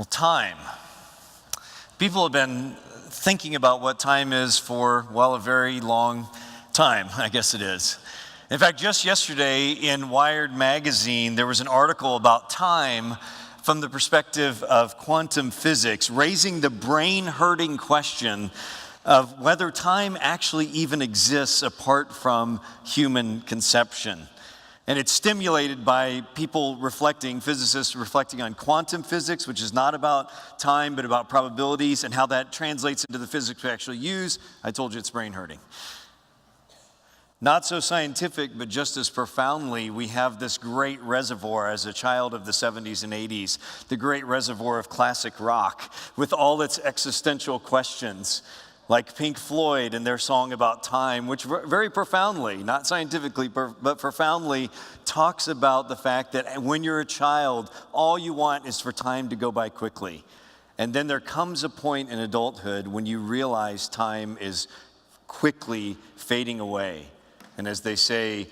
Well, time. People have been thinking about what time is for, well, a very long time, I guess it is. In fact, just yesterday in Wired magazine, there was an article about time from the perspective of quantum physics, raising the brain-hurting question of whether time actually even exists apart from human conception. And it's stimulated by people reflecting, physicists reflecting on quantum physics, which is not about time, but about probabilities and how that translates into the physics we actually use. I told you it's brain hurting. Not so scientific, but just as profoundly, we have this great reservoir as a child of the 70s and 80s, the great reservoir of classic rock with all its existential questions, like Pink Floyd and their song about time, which very profoundly, not scientifically, but profoundly talks about the fact that when you're a child, all you want is for time to go by quickly. And then there comes a point in adulthood when you realize time is quickly fading away. And as they say,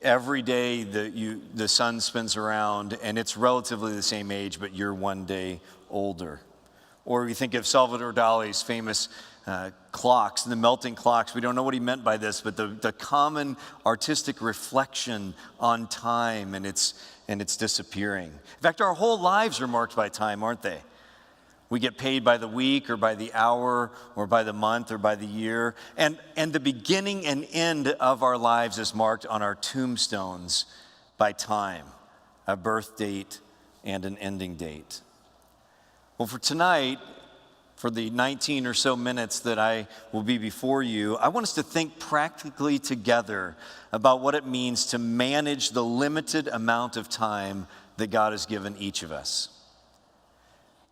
every day the sun spins around and it's relatively the same age, but you're one day older. Or we think of Salvador Dali's famous clocks, the melting clocks. We don't know what he meant by this, but the common artistic reflection on time and its disappearing. In fact, our whole lives are marked by time, aren't they? We get paid by the week or by the hour or by the month or by the year. And the beginning and end of our lives is marked on our tombstones by time, a birth date and an ending date. Well, for tonight, for the 19 or so minutes that I will be before you, I want us to think practically together about what it means to manage the limited amount of time that God has given each of us.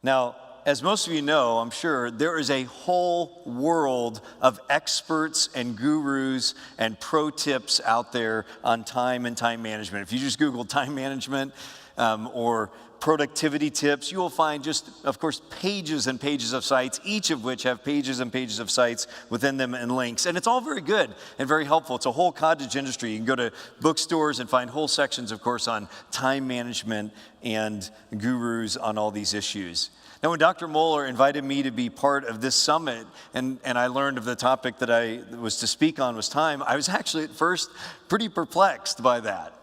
Now, as most of you know, I'm sure, there is a whole world of experts and gurus and pro tips out there on time and time management. If you just Google time management or productivity tips, you will find just, of course, pages and pages of sites, each of which have pages and pages of sites within them and links. And it's all very good and very helpful. It's a whole cottage industry. You can go to bookstores and find whole sections, of course, on time management and gurus on all these issues. Now, when Dr. Moeller invited me to be part of this summit, and I learned of the topic that I was to speak on was time, I was actually at first pretty perplexed by that,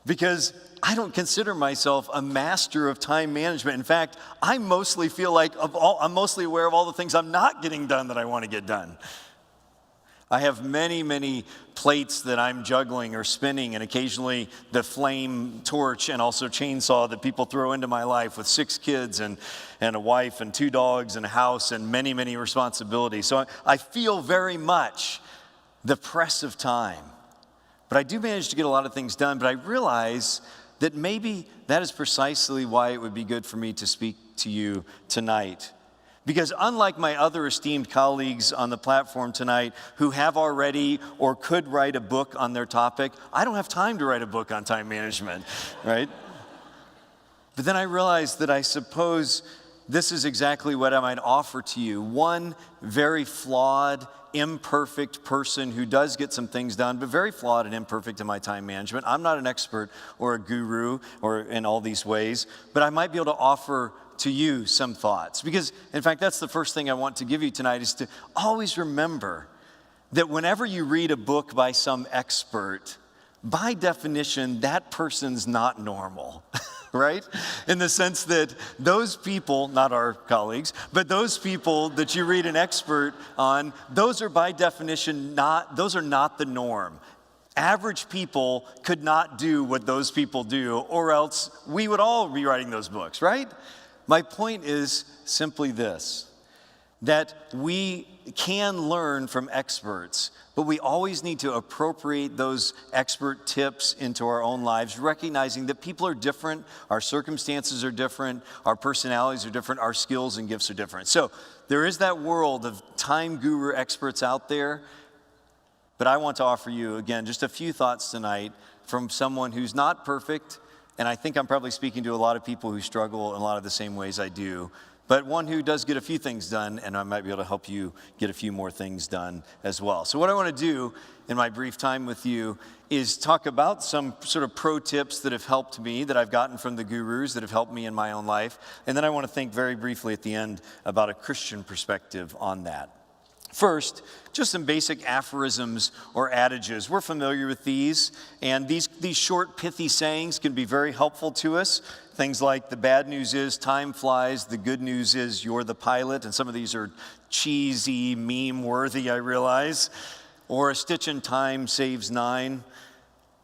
because I don't consider myself a master of time management. In fact, I mostly feel like I'm mostly aware of all the things I'm not getting done that I want to get done. I have many, many plates that I'm juggling or spinning, and occasionally the flame torch and also chainsaw that people throw into my life with 6 kids and a wife and 2 dogs and a house and many, many responsibilities. So I feel very much the press of time. But I do manage to get a lot of things done, but I realize that maybe that is precisely why it would be good for me to speak to you tonight. Because unlike my other esteemed colleagues on the platform tonight who have already or could write a book on their topic, I don't have time to write a book on time management, right? But then I realized that I suppose this is exactly what I might offer to you. One very flawed, imperfect person who does get some things done, but very flawed and imperfect in my time management. I'm not an expert or a guru or in all these ways, but I might be able to offer to you some thoughts. Because, in fact, that's the first thing I want to give you tonight, is to always remember that whenever you read a book by some expert, by definition, that person's not normal. Right? In the sense that those people, not our colleagues, but those people that you read an expert on, those are by definition those are not the norm. Average people could not do what those people do, or else we would all be writing those books, right? My point is simply this, that we can learn from experts, but we always need to appropriate those expert tips into our own lives, recognizing that people are different, our circumstances are different, our personalities are different, our skills and gifts are different. So there is that world of time guru experts out there, but I want to offer you, again, just a few thoughts tonight from someone who's not perfect, and I think I'm probably speaking to a lot of people who struggle in a lot of the same ways I do, but one who does get a few things done, and I might be able to help you get a few more things done as well. So what I want to do in my brief time with you is talk about some sort of pro tips that have helped me, that I've gotten from the gurus, that have helped me in my own life. And then I want to think very briefly at the end about a Christian perspective on that. First, just some basic aphorisms or adages. We're familiar with these, and these short, pithy sayings can be very helpful to us. Things like, the bad news is time flies, the good news is you're the pilot, and some of these are cheesy, meme-worthy, I realize. Or a stitch in time saves 9.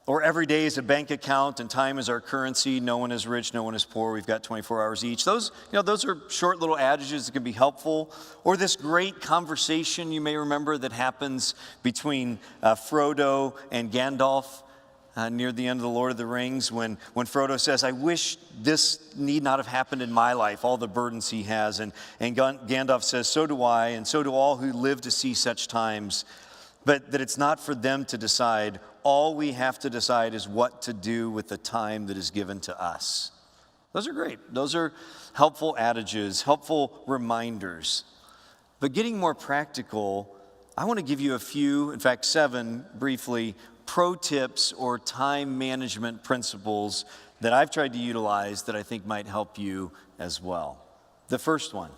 Or every day is a bank account and time is our currency. No one is rich, no one is poor. We've got 24 hours each. Those are short little adages that can be helpful. Or this great conversation you may remember that happens between Frodo and Gandalf near the end of The Lord of the Rings when Frodo says, I wish this need not have happened in my life, all the burdens he has. And Gandalf says, so do I, and so do all who live to see such times. But that it's not for them to decide. All we have to decide is what to do with the time that is given to us. Those are great. Those are helpful adages, helpful reminders. But getting more practical, I want to give you a few, in fact 7 briefly, pro tips or time management principles that I've tried to utilize that I think might help you as well. The first one,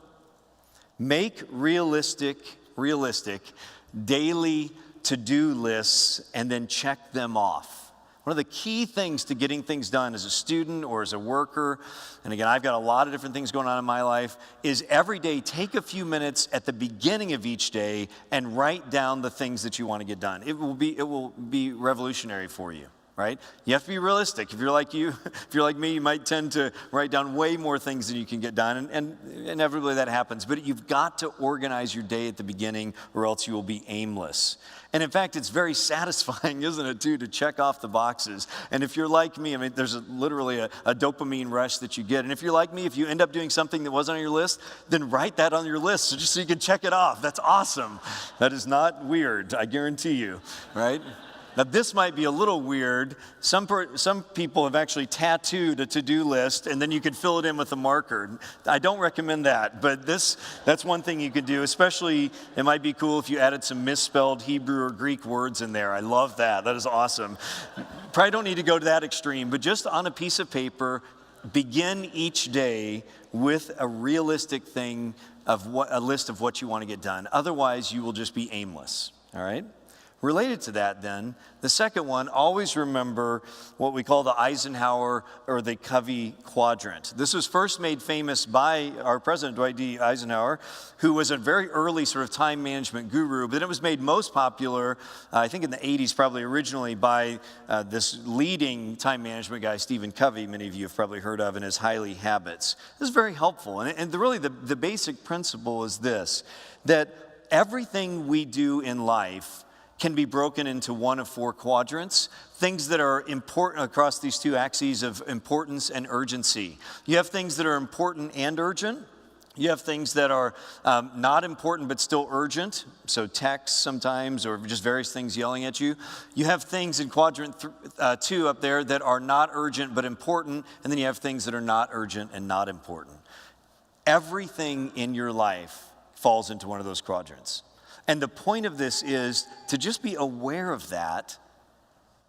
make realistic daily to-do lists and then check them off. One of the key things to getting things done as a student or as a worker, and again, I've got a lot of different things going on in my life, is every day take a few minutes at the beginning of each day and write down the things that you want to get done. It will be revolutionary for you. Right? You have to be realistic. If you're like me, you might tend to write down way more things than you can get done, and inevitably that happens. But you've got to organize your day at the beginning, or else you will be aimless. And in fact, it's very satisfying, isn't it, too, to check off the boxes. And if you're like me, I mean, there's literally a dopamine rush that you get. And if you're like me, if you end up doing something that wasn't on your list, then write that on your list just so you can check it off. That's awesome. That is not weird, I guarantee you, right? Now, this might be a little weird. Some people have actually tattooed a to-do list, and then you can fill it in with a marker. I don't recommend that, but that's one thing you could do, especially it might be cool if you added some misspelled Hebrew or Greek words in there. I love that. That is awesome. Probably don't need to go to that extreme, but just on a piece of paper, begin each day with a realistic thing, a list of what you want to get done. Otherwise, you will just be aimless, all right? Related to that then, the second one, always remember what we call the Eisenhower or the Covey quadrant. This was first made famous by our president, Dwight D. Eisenhower, who was a very early sort of time management guru, but it was made most popular, I think in the 80s probably originally, by this leading time management guy, Stephen Covey, many of you have probably heard of, in his Highly Habits. This is very helpful, and really the basic principle is this, that everything we do in life can be broken into one of 4 quadrants, things that are important across these 2 axes of importance and urgency. You have things that are important and urgent. You have things that are not important but still urgent, so text sometimes or just various things yelling at you. You have things in quadrant 2 up there that are not urgent but important, and then you have things that are not urgent and not important. Everything in your life falls into one of those quadrants. And the point of this is to just be aware of that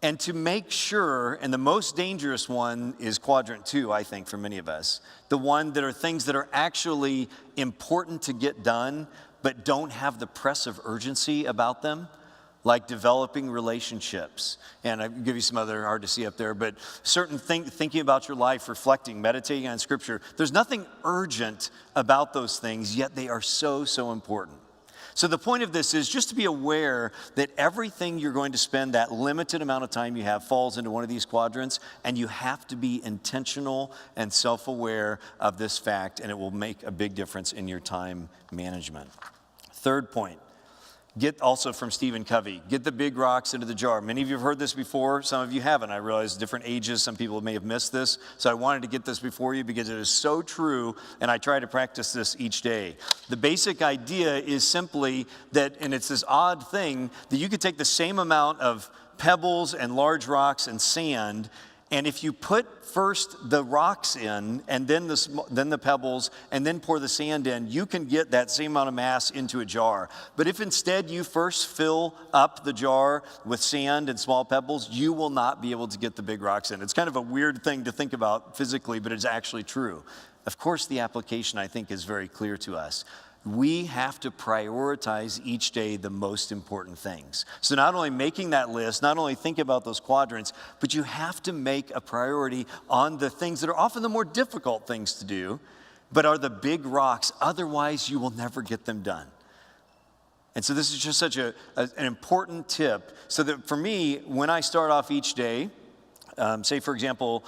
and to make sure, and the most dangerous one is quadrant 2, I think, for many of us, the one that are things that are actually important to get done but don't have the press of urgency about them, like developing relationships. And I'll give you some other hard to see up there, but certain thinking about your life, reflecting, meditating on Scripture. There's nothing urgent about those things, yet they are so, so important. So the point of this is just to be aware that everything you're going to spend that limited amount of time you have falls into one of these quadrants, and you have to be intentional and self-aware of this fact, and it will make a big difference in your time management. Third point, get also from Stephen Covey, get the big rocks into the jar. Many of you have heard this before, some of you haven't. I realize different ages, some people may have missed this, so I wanted to get this before you because it is so true, and I try to practice this each day. The basic idea is simply that, and it's this odd thing, that you could take the same amount of pebbles and large rocks and sand, And if you put first the rocks in, and then the pebbles, and then pour the sand in, you can get that same amount of mass into a jar. But if instead you first fill up the jar with sand and small pebbles, you will not be able to get the big rocks in. It's kind of a weird thing to think about physically, but it's actually true. Of course, the application, I think, is very clear to us. We have to prioritize each day the most important things. So not only making that list, not only think about those quadrants, but you have to make a priority on the things that are often the more difficult things to do, but are the big rocks. Otherwise, you will never get them done. And so this is just such an important tip. So that for me, when I start off each day, say, for example,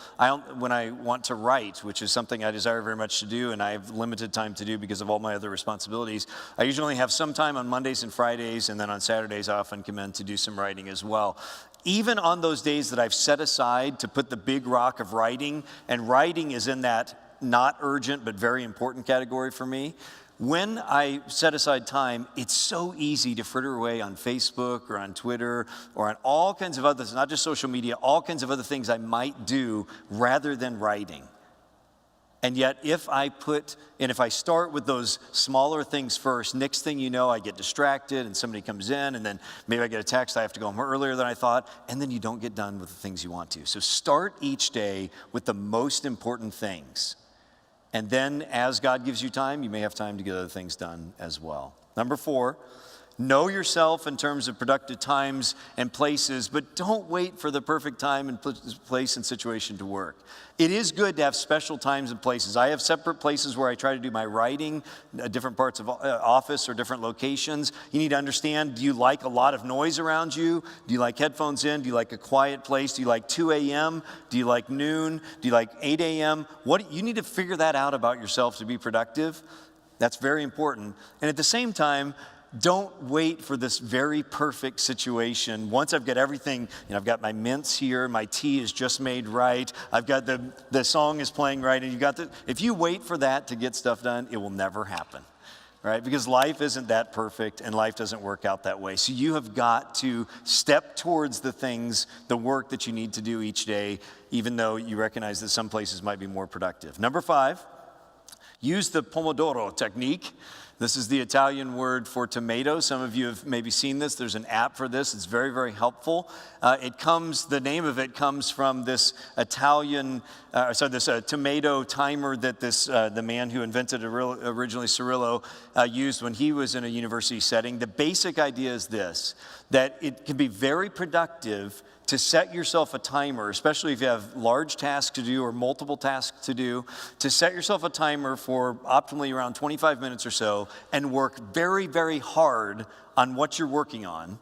when I want to write, which is something I desire very much to do, and I have limited time to do because of all my other responsibilities, I usually only have some time on Mondays and Fridays, and then on Saturdays I often come in to do some writing as well. Even on those days that I've set aside to put the big rock of writing, and writing is in that not urgent but very important category for me, when I set aside time, it's so easy to fritter away on Facebook or on Twitter or on all kinds of others, not just social media, all kinds of other things I might do rather than writing. And yet, if I start with those smaller things first, next thing you know, I get distracted and somebody comes in, and then maybe I get a text, I have to go home earlier than I thought, and then you don't get done with the things you want to. So start each day with the most important things. And then as God gives you time, you may have time to get other things done as well. Number 4, know yourself in terms of productive times and places, but don't wait for the perfect time and place and situation to work. It is good to have special times and places. I have separate places where I try to do my writing, different parts of office or different locations. You need to understand, do you like a lot of noise around you? Do you like headphones in? Do you like a quiet place? Do you like 2 a.m.? Do you like noon? Do you like 8 a.m.? You need to figure that out about yourself to be productive. That's very important. And at the same time, don't wait for this very perfect situation. Once I've got everything, I've got my mints here, my tea is just made right, I've got the song is playing right, and if you wait for that to get stuff done, it will never happen, right? Because life isn't that perfect and life doesn't work out that way. So you have got to step towards the work that you need to do each day, even though you recognize that some places might be more productive. Number 5, use the Pomodoro technique. This is the Italian word for tomato. Some of you have maybe seen this. There's an app for this. It's very, very helpful. The name of it comes from this tomato timer that the man who invented it originally, Cirillo, used when he was in a university setting. The basic idea is this, that it can be very productive to set yourself a timer, especially if you have large tasks to do or multiple tasks to do, to set yourself a timer for optimally around 25 minutes or so and work very, very hard on what you're working on,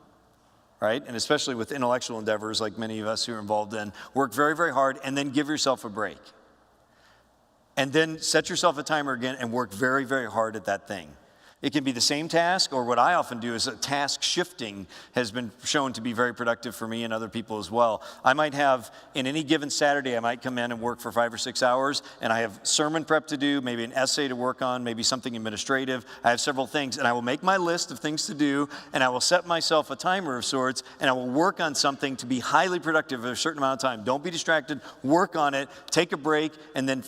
right? And especially with intellectual endeavors like many of us who are involved in, work very, very hard and then give yourself a break. And then set yourself a timer again and work very, very hard at that thing. It can be the same task, or what I often do is task shifting has been shown to be very productive for me and other people as well. I might have, in any given Saturday, I might come in and work for 5 or 6 hours, and I have sermon prep to do, maybe an essay to work on, maybe something administrative. I have several things, and I will make my list of things to do, and I will set myself a timer of sorts, and I will work on something to be highly productive for a certain amount of time. Don't be distracted, work on it, take a break, and then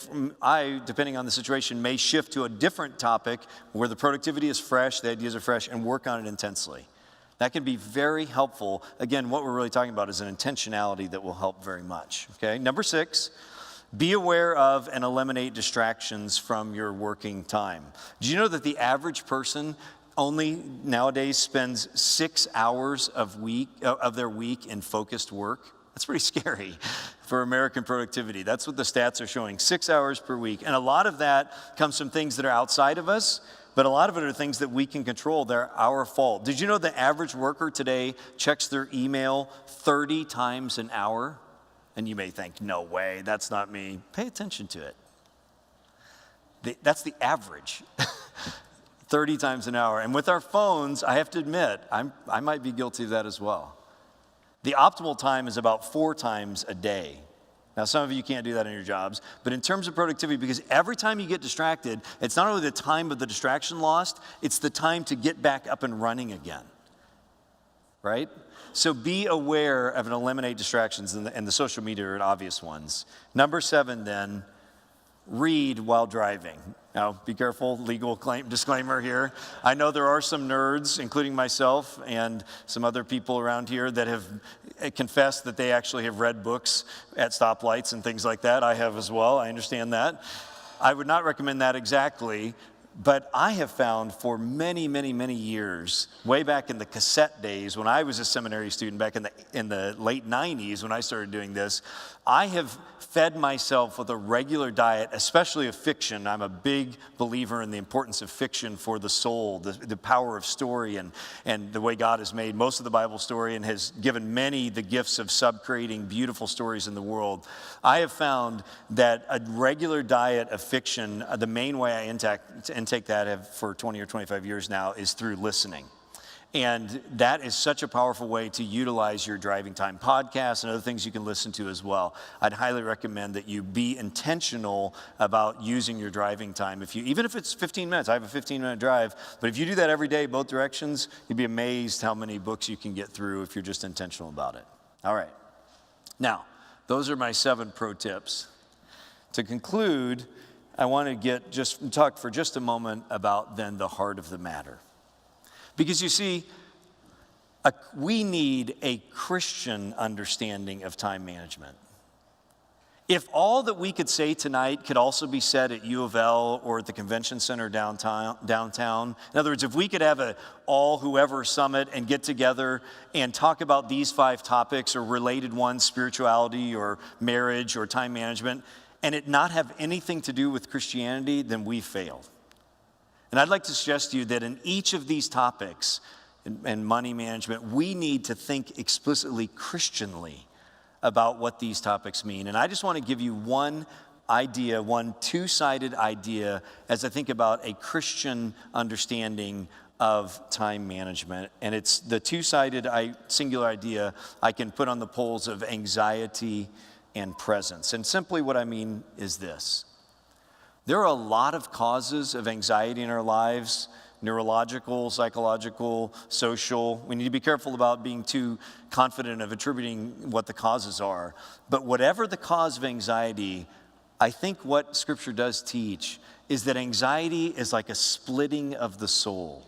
depending on the situation, may shift to a different topic where the productivity is fresh, the ideas are fresh, and work on it intensely. That can be very helpful. Again, what we're really talking about is an intentionality that will help very much. Okay, number 6, be aware of and eliminate distractions from your working time. Do you know that the average person only nowadays spends 6 hours of their week in focused work? That's pretty scary for American productivity. That's what the stats are showing, 6 hours per week. And a lot of that comes from things that are outside of us, but a lot of it are things that we can control. They're our fault. Did you know the average worker today checks their email 30 times an hour? And you may think, no way, that's not me. Pay attention to it. That's the average, 30 times an hour. And with our phones, I have to admit, I might be guilty of that as well. The optimal time is about 4 times a day. Now, some of you can't do that in your jobs, but in terms of productivity, because every time you get distracted, it's not only the time of the distraction lost, it's the time to get back up and running again. right? So be aware of and eliminate distractions, and the social media are obvious ones. Number 7 then, read while driving. Now, be careful, legal disclaimer here. I know there are some nerds, including myself and some other people around here, that have confessed that they actually have read books at stoplights and things like that. I have as well, I understand that. I would not recommend that exactly, but I have found for many, many, many years, way back in the cassette days when I was a seminary student, back in the late 90s when I started doing this, I have fed myself with a regular diet, especially of fiction. I'm a big believer in the importance of fiction for the soul, the power of story and the way God has made most of the Bible story and has given many the gifts of sub-creating beautiful stories in the world. I have found that a regular diet of fiction, the main way I intake that for 20 or 25 years now is through listening. And that is such a powerful way to utilize your driving time. Podcasts and other things you can listen to as well. I'd highly recommend that you be intentional about using your driving time. Even if it's 15 minutes, I have a 15-minute drive, but if you do that every day, both directions, you'd be amazed how many books you can get through if you're just intentional about it. All right. Now, those are my 7 pro tips. To conclude, I want to talk for just a moment about then the heart of the matter. Because you see, we need a Christian understanding of time management. If all that we could say tonight could also be said at U of L or at the convention center downtown, in other words, if we could have a all-whoever summit and get together and talk about these 5 topics or related ones, spirituality or marriage or time management, and it not have anything to do with Christianity, then we failed. And I'd like to suggest to you that in each of these topics, and money management, we need to think explicitly Christianly about what these topics mean. And I just want to give you one two-sided idea as I think about a Christian understanding of time management. And it's the two-sided singular idea I can put on the poles of anxiety and presence. And simply what I mean is this. There are a lot of causes of anxiety in our lives, neurological, psychological, social. We need to be careful about being too confident of attributing what the causes are. But whatever the cause of anxiety, I think what Scripture does teach is that anxiety is like a splitting of the soul.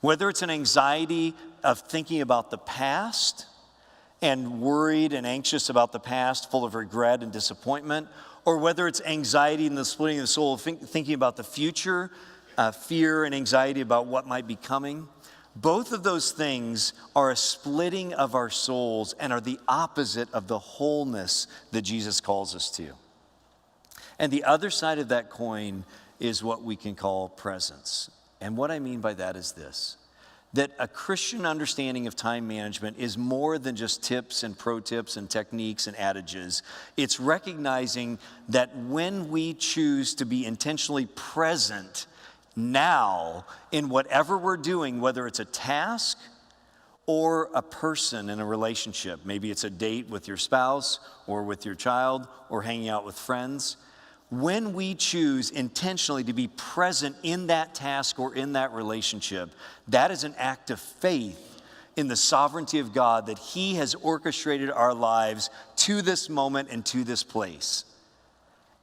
Whether it's an anxiety of thinking about the past and worried and anxious about the past, full of regret and disappointment, or whether it's anxiety in the splitting of the soul, thinking about the future, fear and anxiety about what might be coming. Both of those things are a splitting of our souls and are the opposite of the wholeness that Jesus calls us to. And the other side of that coin is what we can call presence. And what I mean by that is this, that a Christian understanding of time management is more than just tips and pro tips and techniques and adages. It's recognizing that when we choose to be intentionally present now in whatever we're doing, whether it's a task or a person in a relationship, maybe it's a date with your spouse or with your child or hanging out with friends, when we choose intentionally to be present in that task or in that relationship, that is an act of faith in the sovereignty of God that He has orchestrated our lives to this moment and to this place.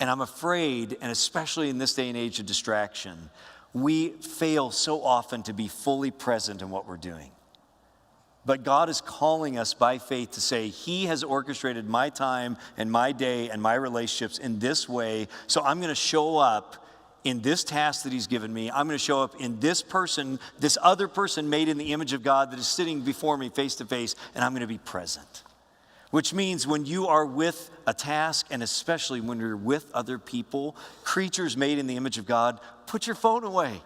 And I'm afraid, and especially in this day and age of distraction, we fail so often to be fully present in what we're doing. But God is calling us by faith to say, He has orchestrated my time and my day and my relationships in this way, so I'm going to show up in this task that He's given me. I'm going to show up in this person, this other person made in the image of God that is sitting before me face to face, and I'm going to be present. Which means when you are with a task, and especially when you're with other people, creatures made in the image of God, put your phone away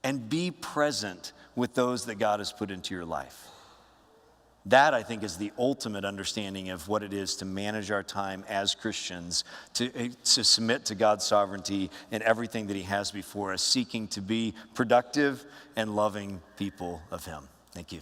and be present with those that God has put into your life. That, I think, is the ultimate understanding of what it is to manage our time as Christians, to submit to God's sovereignty in everything that He has before us, seeking to be productive and loving people of Him. Thank you.